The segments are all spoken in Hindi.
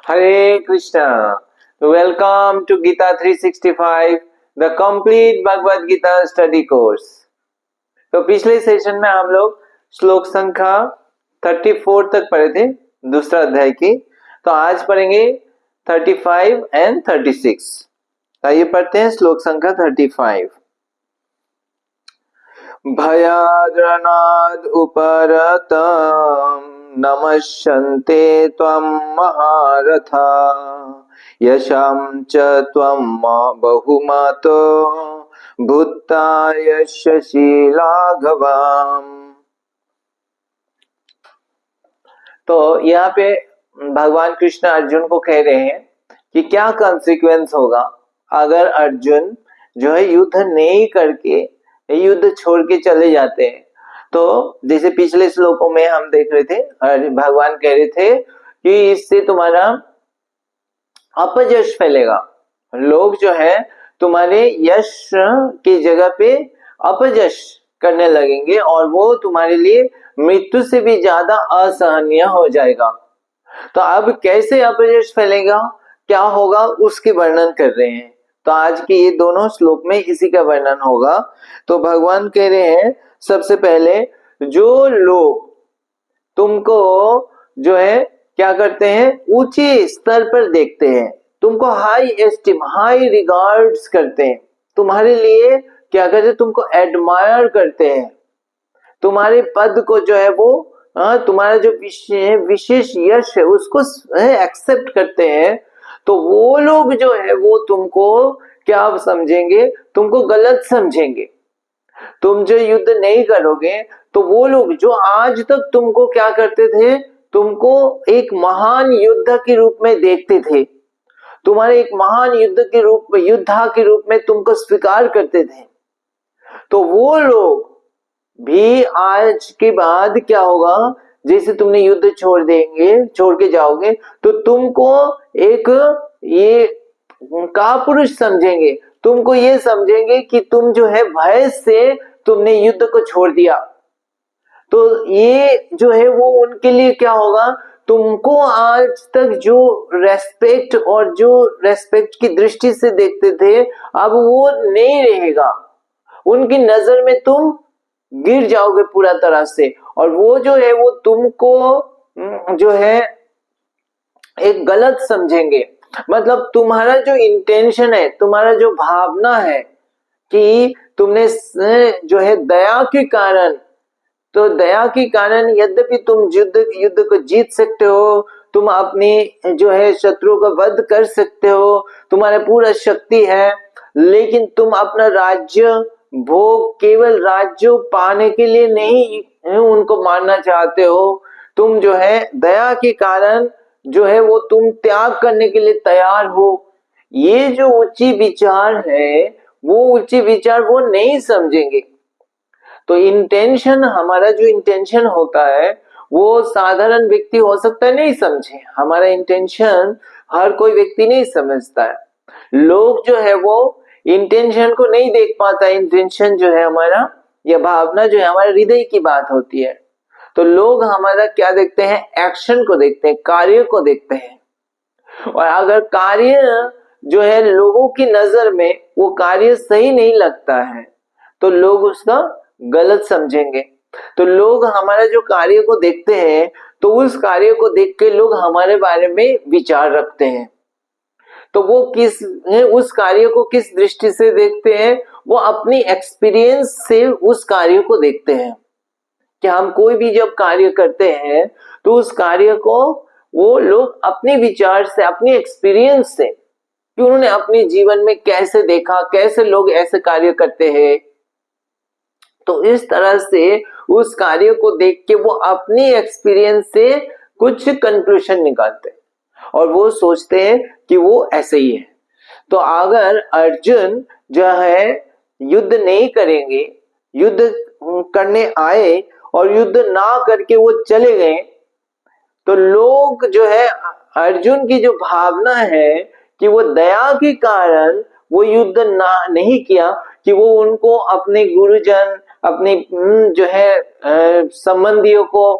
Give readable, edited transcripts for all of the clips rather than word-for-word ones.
Hare Krishna. Welcome to Gita 365, the complete Bhagavad Gita study course. तो पिछले सेशन में हम लोग श्लोक संख्या 34 तक पढ़े थे, दूसरा अध्याय की। तो आज पढ़ेंगे 35 एंड 36। आइए पढ़ते हैं श्लोक संख्या 35। भयाद्रनाद उपरतम नमस्यन्ते त्वं महारथा यशं च त्वं बहुमतो भूताय शशिलाघवाम। तो यहाँ पे भगवान कृष्ण अर्जुन को कह रहे हैं कि क्या कॉन्सिक्वेंस होगा अगर अर्जुन जो है युद्ध नहीं करके युद्ध छोड़ के चले जाते हैं। तो जैसे पिछले श्लोकों में हम देख रहे थे, भगवान कह रहे थे कि इससे तुम्हारा अपयश फैलेगा, लोग जो है तुम्हारे यश की जगह पे अपयश करने लगेंगे और वो तुम्हारे लिए मृत्यु से भी ज्यादा असहनीय हो जाएगा। तो अब कैसे अपयश फैलेगा, क्या होगा, उसके वर्णन कर रहे हैं। तो आज के ये दोनों श्लोक में इसी का वर्णन होगा। तो भगवान कह रहे हैं सबसे पहले जो लोग तुमको जो है क्या करते हैं, ऊंचे स्तर पर देखते हैं, तुमको हाई एस्टीम हाई रिगार्ड्स करते हैं, तुम्हारे लिए क्या करते हैं, तुमको एडमायर करते हैं, तुम्हारे पद को जो है वो तुम्हारा जो विशेष यश है उसको एक्सेप्ट करते हैं। तो वो लोग जो है वो तुमको क्या समझेंगे, तुमको गलत समझेंगे। तुम जो युद्ध नहीं करोगे तो वो लोग जो आज तक तुमको क्या करते थे, तुमको एक महान योद्धा के रूप में देखते थे, तुम्हारे एक महान योद्धा के रूप में तुमको स्वीकार करते थे, तो वो लोग भी आज के बाद क्या होगा, जैसे तुमने युद्ध छोड़ के जाओगे तो तुमको एक ये कापुरुष समझेंगे, तुमको ये समझेंगे कि तुम जो है भय से तुमने युद्ध को छोड़ दिया। तो ये जो है वो उनके लिए क्या होगा, तुमको आज तक जो रेस्पेक्ट और जो रेस्पेक्ट की दृष्टि से देखते थे अब वो नहीं रहेगा, उनकी नजर में तुम गिर जाओगे पूरा तरह से, और वो जो है वो तुमको जो है एक गलत समझेंगे। मतलब तुम्हारा जो इंटेंशन है, तुम्हारा जो भावना है कि तुमने जो है दया के कारण, तो दया के कारण यद्यपि तुम युद्ध को जीत सकते हो, तुम अपनी जो है शत्रु को वध कर सकते हो, तुम्हारा पूरा शक्ति है, लेकिन तुम अपना राज्य भोग केवल राज्य पाने के लिए नहीं उनको मारना चाहते हो, तुम जो है दया के कारण जो है वो तुम त्याग करने के लिए तैयार हो। ये जो उच्च विचार है वो उच्च विचार वो नहीं समझेंगे। तो इंटेंशन, हमारा जो इंटेंशन होता है वो साधारण व्यक्ति हो सकता है नहीं समझे, हमारा इंटेंशन हर कोई व्यक्ति नहीं समझता है। लोग जो है वो इंटेंशन को नहीं देख पाता, इंटेंशन जो है हमारा, यह भावना जो है हमारे हृदय की बात होती है। तो लोग हमारा क्या देखते हैं, एक्शन को देखते हैं, कार्य को देखते हैं। और अगर कार्य जो है लोगों की नजर में वो कार्य सही नहीं लगता है तो लोग उसका गलत समझेंगे। तो लोग हमारा जो कार्य को देखते हैं तो उस कार्य को देख के लोग हमारे बारे में विचार रखते हैं। तो वो उस कार्य को किस दृष्टि से देखते हैं, वो अपनी एक्सपीरियंस से उस कार्य को देखते हैं कि हम कोई भी जब कार्य करते हैं तो उस कार्य को वो लोग अपने विचार से, अपनी एक्सपीरियंस से, कि उन्होंने अपने जीवन में कैसे देखा, कैसे लोग ऐसे कार्य करते हैं, तो इस तरह से उस कार्य को देख के वो अपनी एक्सपीरियंस से कुछ कंक्लूजन निकालते हैं और वो सोचते हैं कि वो ऐसे ही है। तो अगर अर्जुन जो है युद्ध नहीं करेंगे, युद्ध करने आए और युद्ध ना करके वो चले गए, तो लोग जो है अर्जुन की जो भावना है कि वो दया के कारण वो युद्ध नहीं किया, कि वो उनको अपने गुरुजन, अपने जो है संबंधियों को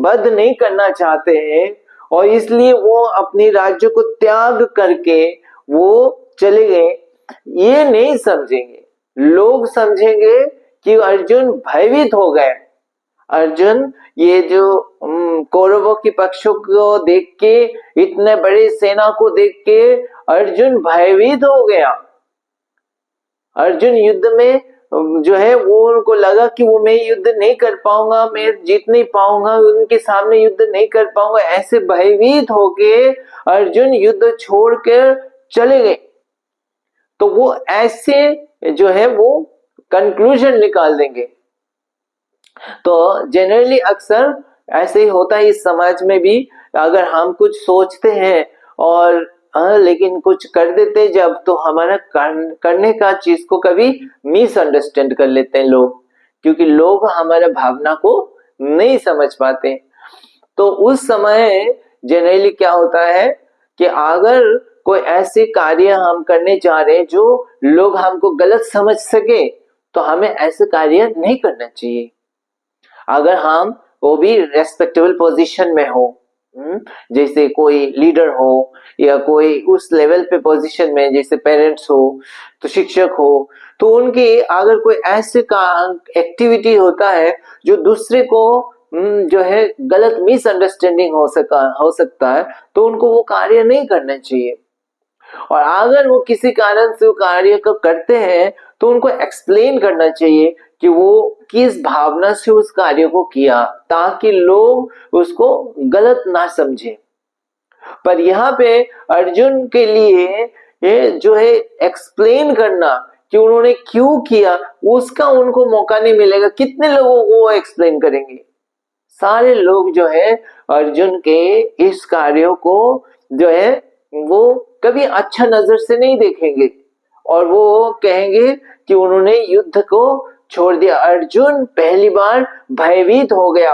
वध नहीं करना चाहते हैं, और इसलिए वो अपने राज्य को त्याग करके वो चले गए। ये नहीं समझेंगे, लोग समझेंगे कि अर्जुन भयभीत हो गए। अर्जुन ये जो कौरवों के पक्षों को देख के, इतने बड़े सेना को देख के अर्जुन भयभीत हो गया। अर्जुन युद्ध में जो है वो उनको लगा कि वो मैं युद्ध नहीं कर पाऊंगा, मैं जीत नहीं पाऊंगा, उनके सामने युद्ध नहीं कर पाऊंगा। ऐसे भयभीत होके अर्जुन युद्ध छोड़कर चले गए। तो वो ऐसे जो है वो कंक्लूजन निकाल देंगे। तो जनरली अक्सर ऐसे ही होता है इस समाज में भी। अगर हम कुछ सोचते हैं और लेकिन कुछ कर देते जब, तो हमारा करने का चीज को कभी मिसअंडरस्टैंड कर लेते हैं लोग, क्योंकि लोग हमारे भावना को नहीं समझ पाते। तो उस समय जनरली क्या होता है कि अगर कोई ऐसे कार्य हम करने जा रहे हैं जो लोग हमको गलत समझ सके, तो हमें ऐसे कार्य नहीं करना चाहिए। अगर हम वो भी रेस्पेक्टेबल पोजीशन में हो, जैसे कोई लीडर हो या कोई उस लेवल पे पोजीशन में, जैसे पेरेंट्स हो तो शिक्षक हो, तो उनकी अगर कोई ऐसे का एक्टिविटी होता है जो दूसरे को जो है गलत मिसअंडरस्टैंडिंग हो सकता है, तो उनको वो कार्य नहीं करना चाहिए। और अगर वो किसी कारण से वो कार्य को करते हैं तो उनको एक्सप्लेन करना चाहिए कि वो किस भावना से उस कार्य को किया, ताकि लोग उसको गलत ना समझे। पर यहाँ पे अर्जुन के लिए ये जो है एक्सप्लेन करना कि उन्होंने क्यों किया, उसका उनको मौका नहीं मिलेगा। कितने लोगों को वो एक्सप्लेन करेंगे? सारे लोग जो है अर्जुन के इस कार्यों को जो है वो कभी अच्छा नजर से नहीं देखेंगे और वो कहेंगे कि उन्होंने युद्ध को छोड़ दिया। अर्जुन पहली बार भयभीत हो गया।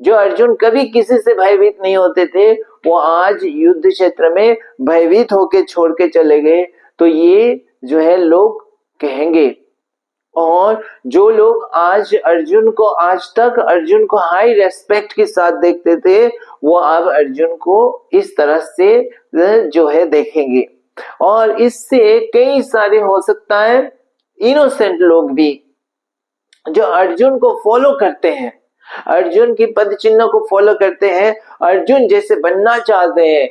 जो अर्जुन कभी किसी से भयभीत नहीं होते थे, वो आज युद्ध क्षेत्र में भयभीत होके छोड़ के चले गए। तो ये जो है लोग कहेंगे। और जो लोग आज तक अर्जुन को हाई रेस्पेक्ट के साथ देखते थे, वो अब अर्जुन को इस तरह से जो है देखेंगे। और इससे कई सारे हो सकता है इनोसेंट लोग भी जो अर्जुन को फॉलो करते हैं, अर्जुन की पद चिन्ह को फॉलो करते हैं, अर्जुन जैसे बनना चाहते हैं,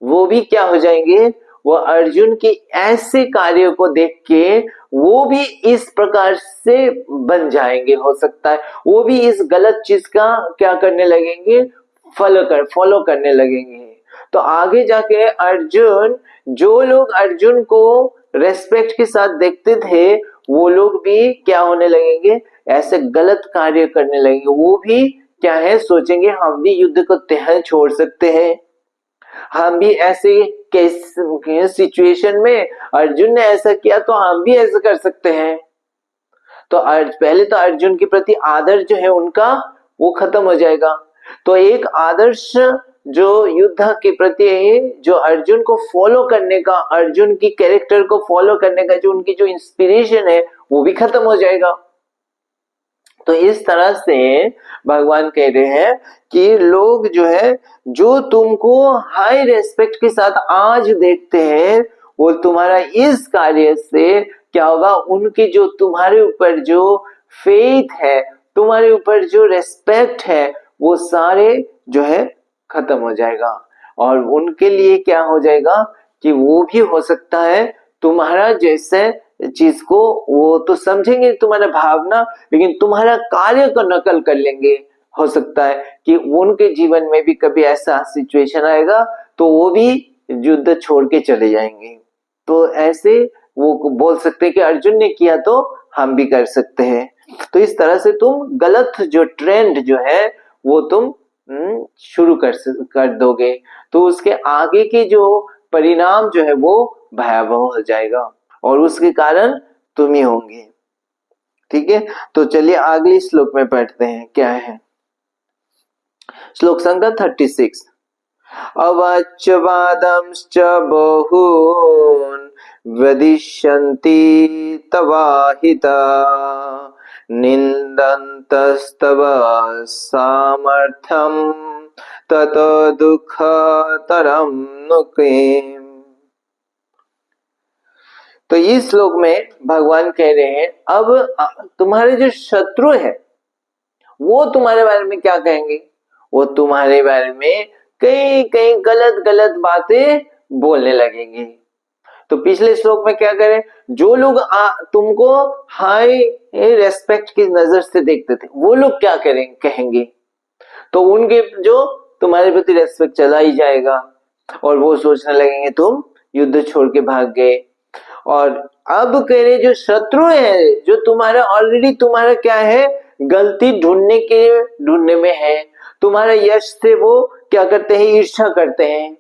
वो भी क्या हो जाएंगे? वो अर्जुन के ऐसे कार्यों को देख के वो भी इस प्रकार से बन जाएंगे। हो सकता है वो भी इस गलत चीज का क्या करने लगेंगे? फॉलो करने लगेंगे। तो आगे जाके अर्जुन, जो लोग अर्जुन को रेस्पेक्ट के साथ देखते थे, वो लोग भी क्या होने लगेंगे? ऐसे गलत कार्य करने लगेंगे। वो भी क्या है, सोचेंगे हम भी युद्ध को तय छोड़ सकते हैं, हम भी ऐसे सिचुएशन में अर्जुन ने ऐसा किया तो हम भी ऐसा कर सकते हैं। तो पहले तो अर्जुन के प्रति आदर जो है उनका वो खत्म हो जाएगा। तो एक आदर्श जो युद्ध के प्रति है, जो अर्जुन को फॉलो करने का, अर्जुन की कैरेक्टर को फॉलो करने का जो उनकी जो इंस्पिरेशन है, वो भी खत्म हो जाएगा। तो इस तरह से भगवान कह रहे हैं कि लोग जो है, जो तुमको हाई रेस्पेक्ट के साथ आज देखते हैं, वो तुम्हारा इस कार्य से क्या होगा? उनकी जो तुम्हारे ऊपर जो फेथ है, तुम्हारे ऊपर जो रेस्पेक्ट है, वो सारे जो है खत्म हो जाएगा। और उनके लिए क्या हो जाएगा कि वो भी हो सकता है तुम्हारा जैसे चीज को वो तो समझेंगे तुम्हारा भावना, लेकिन तुम्हारा कार्य को नकल कर लेंगे। हो सकता है कि उनके जीवन में भी कभी ऐसा सिचुएशन आएगा तो वो भी युद्ध छोड़ के चले जाएंगे। तो ऐसे वो बोल सकते हैं कि अर्जुन ने किया तो हम भी कर सकते हैं। तो इस तरह से तुम गलत जो ट्रेंड जो है वो तुम शुरू कर दोगे, तो उसके आगे के जो परिणाम जो है वो भयावह हो जाएगा और उसके कारण तुम ही होंगे। ठीक है, तो चलिए अगले श्लोक में पढ़ते हैं क्या है। श्लोक संख्या 36। अवच्यवादंश्च बहून् वदिष्यन्ति तवाहिता निन्दन्तस्तव सामर्थ्यं ततो दुःखतरं नु किम्। तो इस श्लोक में भगवान कह रहे हैं अब तुम्हारे जो शत्रु है वो तुम्हारे बारे में क्या कहेंगे, वो तुम्हारे बारे में कई कई गलत गलत बातें बोलने लगेंगे। तो पिछले श्लोक में क्या करें, जो लोग तुमको हाई रेस्पेक्ट की नजर से देखते थे वो लोग क्या करेंगे कहेंगे, तो उनके जो तुम्हारे प्रति रेस्पेक्ट चला ही जाएगा और वो सोचने लगेंगे तुम युद्ध छोड़ के भाग गए। और अब कह रहे जो शत्रु है जो तुम्हारा ऑलरेडी तुम्हारा क्या है गलती ढूंढने में है, तुम्हारा यश से वो क्या करते हैं ईर्ष्या करते हैं,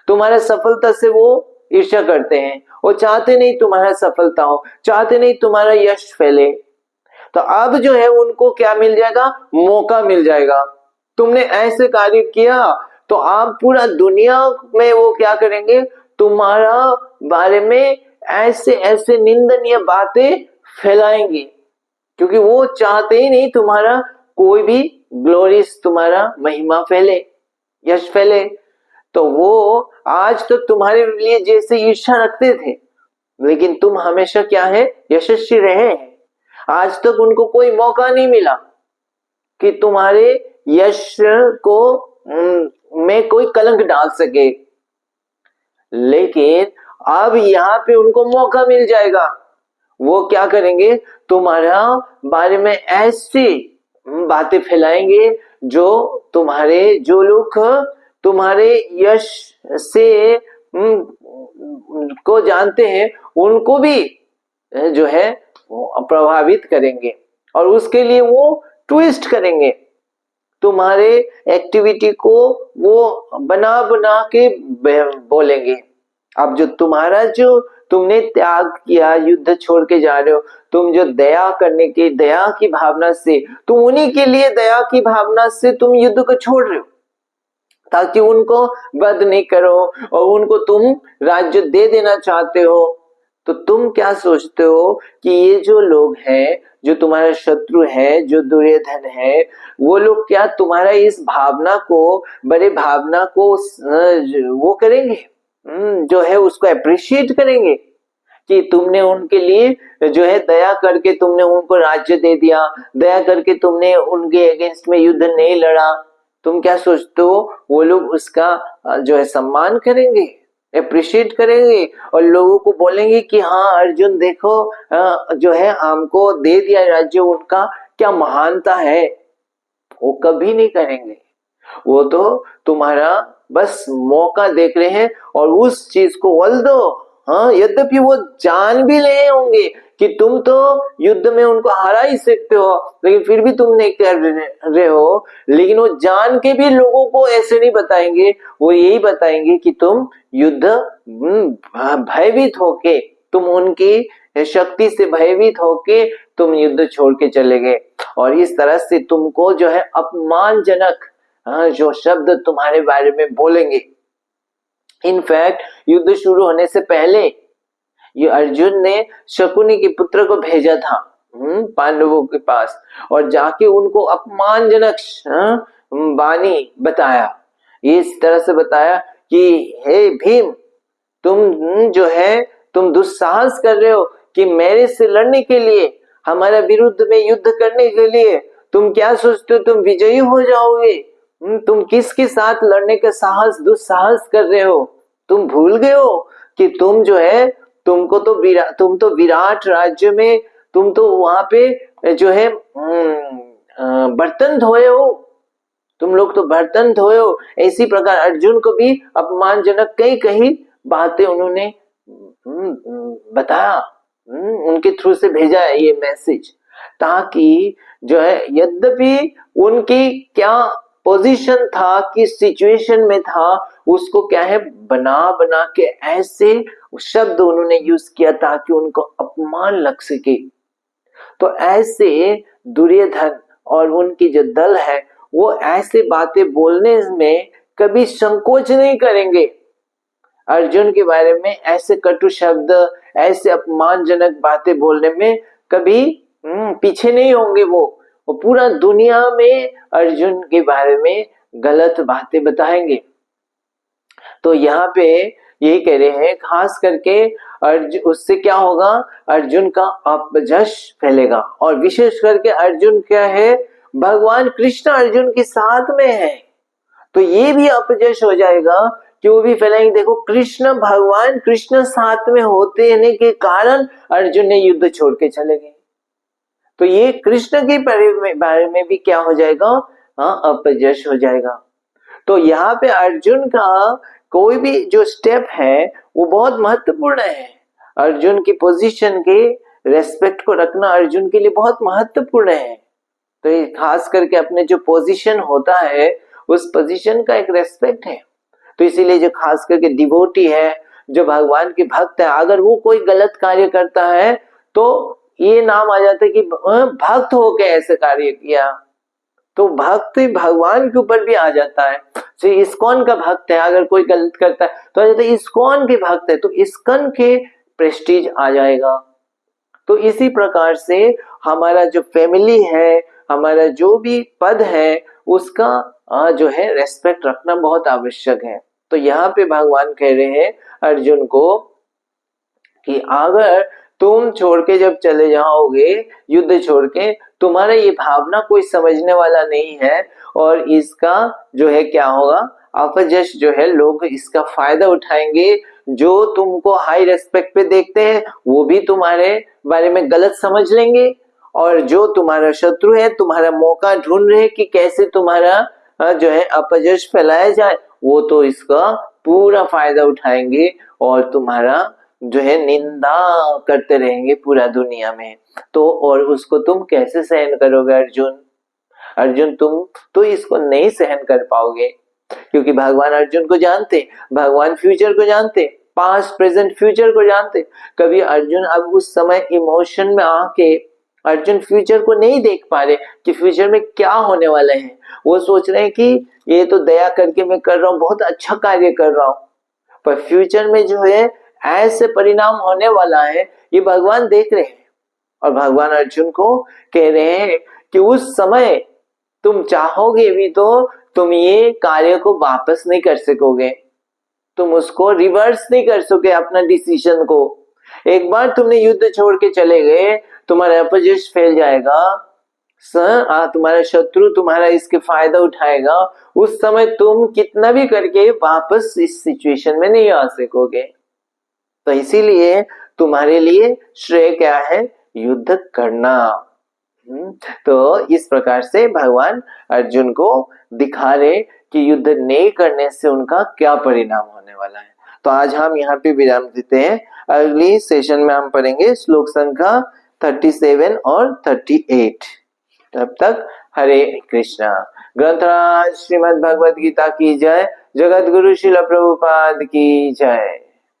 तुम्हारा सफलता से वो ईर्ष्या करते हैं, वो चाहते नहीं तुम्हारा सफलता हो, चाहते नहीं तुम्हारा यश फैले। तो अब जो है उनको क्या मिल जाएगा, मौका मिल जाएगा। तुमने ऐसे कार्य किया तो आप पूरा दुनिया में वो क्या करेंगे, तुम्हारा बारे में ऐसे ऐसे निंदनीय बातें फैलाएंगे, क्योंकि वो चाहते ही नहीं तुम्हारा कोई भी ग्लोरियस तुम्हारा महिमा फैले, यश फैले। तो वो आज तो तुम्हारे लिए जैसे ईर्ष्या रखते थे लेकिन तुम हमेशा क्या है यशस्वी रहे हैं, आज तक उनको कोई मौका नहीं मिला कि तुम्हारे यश को में कोई कलंक डाल सके, लेकिन अब यहाँ पे उनको मौका मिल जाएगा। वो क्या करेंगे, तुम्हारा बारे में ऐसी बातें फैलाएंगे जो तुम्हारे जो लोग तुम्हारे यश से को जानते हैं उनको भी जो है प्रभावित करेंगे और उसके लिए वो ट्विस्ट करेंगे तुम्हारे एक्टिविटी को, वो बना बना के बोलेंगे। अब जो तुम्हारा जो तुमने त्याग किया, युद्ध छोड़ के जा रहे हो, तुम जो दया करने की दया की भावना से, तुम उन्हीं के लिए दया की भावना से तुम युद्ध को छोड़ रहे हो ताकि उनको वध नहीं करो और उनको तुम राज्य दे देना चाहते हो। तो तुम क्या सोचते हो कि ये जो लोग हैं, जो तुम्हारा शत्रु है, जो दुर्योधन है, वो लोग क्या तुम्हारा इस भावना को, बड़े भावना को वो करेंगे, जो है उसको अप्रिशिएट करेंगे कि तुमने उनके लिए जो है दया करके तुमने उनको राज्य दे दिया, दया करके तुमने उनके अगेंस्ट में युद्ध नहीं लड़ा। तुम क्या सोचते हो वो लोग उसका जो है सम्मान करेंगे, अप्रिशिएट करेंगे और लोगों को बोलेंगे कि हाँ अर्जुन देखो जो है हमको दे दिया राज्य, उनका क्या महानता है। वो कभी नहीं करेंगे, वो तो तुम्हारा बस मौका देख रहे हैं और उस चीज को वल दो। हाँ, यद्यपि वो जान भी रहे होंगे कि तुम तो युद्ध में उनको हरा ही सकते हो लेकिन फिर भी तुम नहीं कर रहे हो, लेकिन वो जान के भी लोगों को ऐसे नहीं बताएंगे, वो यही बताएंगे कि तुम युद्ध भयभीत होके, तुम उनकी शक्ति से भयभीत होके तुम युद्ध छोड़ के चले गए और इस तरह से तुमको जो है अपमानजनक जो शब्द तुम्हारे बारे में बोलेंगे। इनफैक्ट युद्ध शुरू होने से पहले ये अर्जुन ने शकुनी के पुत्र को भेजा था पांडवों के पास और जाके उनको अपमानजनक वाणी बताया, इस तरह से बताया कि हे भीम, तुम जो है तुम दुस्साहस कर रहे हो कि मेरे से लड़ने के लिए, हमारे विरुद्ध में युद्ध करने के लिए, तुम क्या सोचते हो तुम विजयी हो जाओगे, तुम किसके साथ लड़ने का साहस दुस्साहस कर रहे हो, तुम भूल गए हो कि तुम जो है तुम तो विराट राज्य में तुम तो वहां पे जो है बर्तन धोए हो, तुम लोग तो बर्तन धोए हो। इसी प्रकार अर्जुन को भी अपमानजनक कई कई बातें उन्होंने बताया, उनके थ्रू से भेजा है ये मैसेज, ताकि जो है यद्यपि उनकी क्या पोजीशन था, किस सिचुएशन में था, उसको क्या है बना बना के ऐसे शब्द उन्होंने यूज किया ताकि उनको अपमान लग सके। तो ऐसे दुर्योधन और उनकी जो दल है वो ऐसे बातें बोलने में कभी संकोच नहीं करेंगे, अर्जुन के बारे में ऐसे कटु शब्द, ऐसे अपमानजनक बातें बोलने में कभी पीछे नहीं होंगे। वो पूरा दुनिया में अर्जुन के बारे में गलत बातें बताएंगे। तो यहाँ पे यही कह रहे हैं, खास करके अर्जुन, उससे क्या होगा, अर्जुन का अपजश फैलेगा। और विशेष करके अर्जुन क्या है, भगवान कृष्ण अर्जुन के साथ में है, तो ये भी अपजश हो जाएगा कि वो भी फैलाएंगे। देखो कृष्ण, भगवान कृष्ण साथ में होने के कारण अर्जुन ने युद्ध छोड़ के चले गए। तो ये कृष्ण के बारे में भी क्या हो जाएगा, हाँ, अपजश हो जाएगा। तो यहाँ पे अर्जुन का कोई भी जो स्टेप है वो बहुत महत्वपूर्ण है। अर्जुन की पोजीशन के रेस्पेक्ट को रखना अर्जुन के लिए बहुत महत्वपूर्ण है। तो ये खास करके अपने जो पोजीशन होता है उस पोजीशन का एक रेस्पेक्ट है। तो इसीलिए जो खास करके डिवोटी है, जो भगवान के भक्त है, अगर वो कोई गलत कार्य करता है तो ये नाम आ जाता है कि भक्त होके ऐसे कार्य किया। तो भक्त भगवान के ऊपर भी आ जाता है। तो इस्कॉन का भक्त है, अगर कोई गलत करता है तो आ जाता है इस्कॉन के भक्त है, तो इस्कॉन के प्रेस्टीज आ जाएगा। तो इसी प्रकार से हमारा जो फैमिली है, हमारा जो भी पद है, उसका जो है रेस्पेक्ट रखना बहुत आवश्यक है। तो यहाँ पे भगवान कह रहे हैं अर्जुन को कि अगर तुम छोड़ के जब चले जाओगे, युद्ध छोड़ के, तुम्हारा ये भावना कोई समझने वाला नहीं है, और इसका जो है क्या होगा, अपजश जो है, लोग इसका फायदा उठाएंगे। जो तुमको हाई रेस्पेक्ट पे देखते हैं वो भी तुम्हारे बारे में गलत समझ लेंगे, और जो तुम्हारा शत्रु है, तुम्हारा मौका ढूंढ रहे कि कैसे तुम्हारा जो है अपजश फैलाया जाए, वो तो इसका पूरा फायदा उठाएंगे और तुम्हारा जो है निंदा करते रहेंगे पूरा दुनिया में। तो और उसको तुम कैसे सहन करोगे अर्जुन? अर्जुन तुम तो इसको नहीं सहन कर पाओगे, क्योंकि भगवान अर्जुन को जानते, भगवान फ्यूचर को जानते, पास्ट प्रेजेंट फ्यूचर को जानते। कभी अर्जुन अब उस समय इमोशन में आके अर्जुन फ्यूचर को नहीं देख पा रहे कि फ्यूचर में क्या होने वाला है। वो सोच रहे हैं कि ये तो दया करके मैं कर रहा हूँ, बहुत अच्छा कार्य कर रहा हूँ, पर फ्यूचर में जो है ऐसे परिणाम होने वाला है ये भगवान देख रहे हैं। और भगवान अर्जुन को कह रहे हैं कि उस समय तुम चाहोगे भी तो तुम ये कार्य को वापस नहीं कर सकोगे, तुम उसको रिवर्स नहीं कर सकोगे अपना डिसीजन को। एक बार तुमने युद्ध छोड़ के चले गए, तुम्हारा अपोजिशन फैल जाएगा, तुम्हारा शत्रु तुम्हारा इसके फायदा उठाएगा। उस समय तुम कितना भी करके वापस इस सिचुएशन में नहीं आ सकोगे। तो इसीलिए तुम्हारे लिए श्रेय क्या है, युद्ध करना। तो इस प्रकार से भगवान अर्जुन को दिखा रहे कि युद्ध नहीं करने से उनका क्या परिणाम होने वाला है। तो आज हम यहाँ पे विराम देते हैं। अगली सेशन में हम पढ़ेंगे श्लोक संख्या 37 और 38। तब तक हरे कृष्णा। ग्रंथराज श्रीमद् भगवद गीता की जय। जगत गुरु श्रील प्रभुपाद की जय।